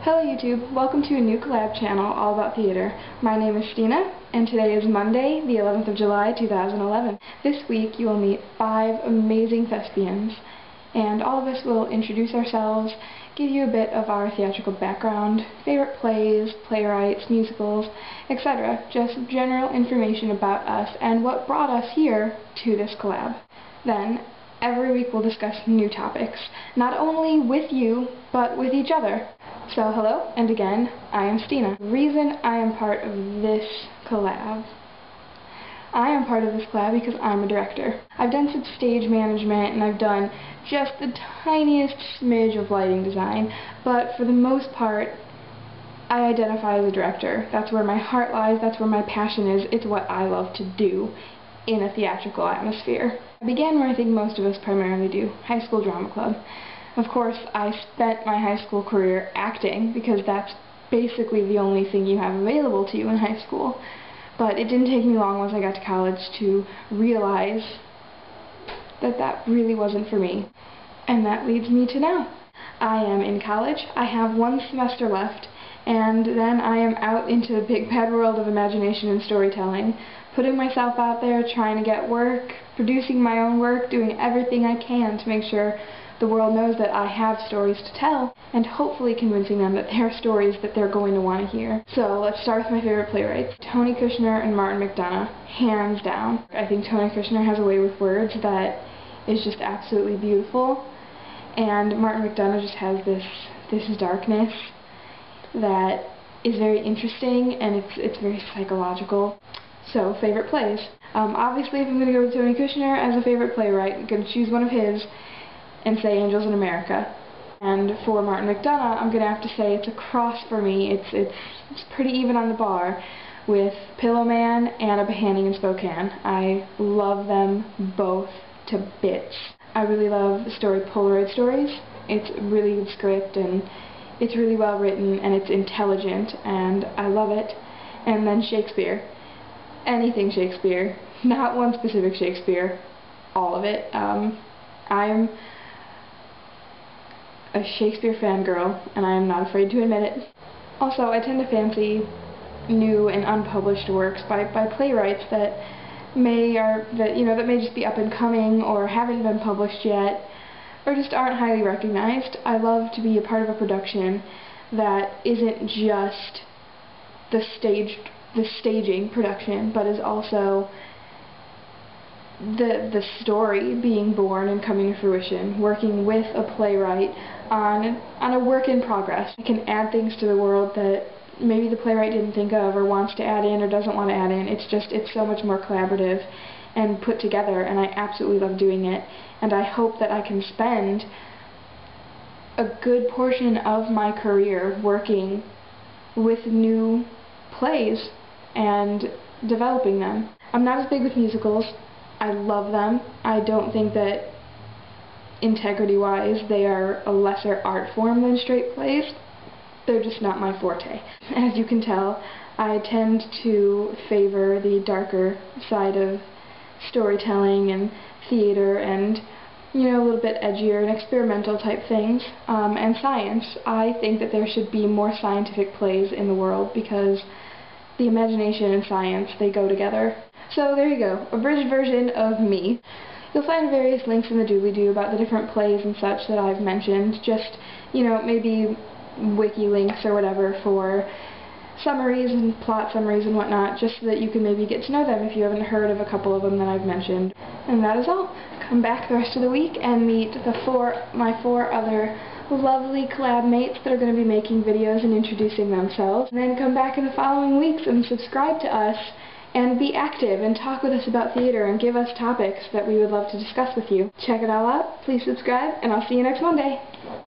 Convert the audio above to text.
Hello YouTube, welcome to a new collab channel all about theater. My name is Stina, and today is Monday, the 11th of July, 2011. This week you will meet 5 amazing thespians, and all of us will introduce ourselves, give you a bit of our theatrical background, favorite plays, playwrights, musicals, etc. Just general information about us and what brought us here to this collab. Then, every week we'll discuss new topics, not only with you, but with each other. So hello, and again, I am Stina. The reason I am part of this collab, because I'm a director. I've done some stage management, and I've done just the tiniest smidge of lighting design, but for the most part, I identify as a director. That's where my heart lies, that's where my passion is, it's what I love to do in a theatrical atmosphere. I began where I think most of us primarily do, high school drama club. Of course, I spent my high school career acting, because that's basically the only thing you have available to you in high school. But it didn't take me long once I got to college to realize that that really wasn't for me. And that leads me to now. I am in college, I have 1 semester left, and then I am out into the big bad world of imagination and storytelling, putting myself out there, trying to get work, producing my own work, doing everything I can to make sure the world knows that I have stories to tell, and hopefully convincing them that they're stories that they're going to want to hear. So let's start with my favorite playwrights. Tony Kushner and Martin McDonagh, hands down. I think Tony Kushner has a way with words that is just absolutely beautiful, and Martin McDonagh just has this darkness that is very interesting, and it's very psychological. So, favorite plays. Obviously, if I'm going to go with Tony Kushner as a favorite playwright, I'm going to choose one of his and say Angels in America. And for Martin McDonagh, I'm going to have to say it's a cross for me. It's pretty even on the bar with Pillowman and A Behanning in Spokane. I love them both to bits. I really love the story Polaroid Stories. It's a really good script, and it's really well written, and it's intelligent, and I love it. And then Shakespeare. Anything Shakespeare. Not one specific Shakespeare. All of it. I'm a Shakespeare fangirl, and I am not afraid to admit it. Also, I tend to fancy new and unpublished works by playwrights that may just be up and coming, or haven't been published yet, or just aren't highly recognized. I love to be a part of a production that isn't just the staging production, but is also the story being born and coming to fruition, working with a playwright on a work in progress. I can add things to the world that maybe the playwright didn't think of, or wants to add in, or doesn't want to add in. It's so much more collaborative and put together, and I absolutely love doing it, and I hope that I can spend a good portion of my career working with new plays and developing them. I'm not as big with musicals. I love them. I don't think that integrity-wise they are a lesser art form than straight plays. They're just not my forte. As you can tell, I tend to favor the darker side of storytelling and theater, and a little bit edgier and experimental type things, and science. I think that there should be more scientific plays in the world, because the imagination and science, they go together. So there you go, abridged version of me. You'll find various links in the doobly-doo about the different plays and such that I've mentioned, just, maybe wiki links or whatever for summaries and plot summaries and whatnot, just so that you can maybe get to know them if you haven't heard of a couple of them that I've mentioned. And that is all. Come back the rest of the week and meet my 4 other lovely collab mates that are going to be making videos and introducing themselves. And then come back in the following weeks and subscribe to us and be active and talk with us about theater and give us topics that we would love to discuss with you. Check it all out, please subscribe, and I'll see you next Monday.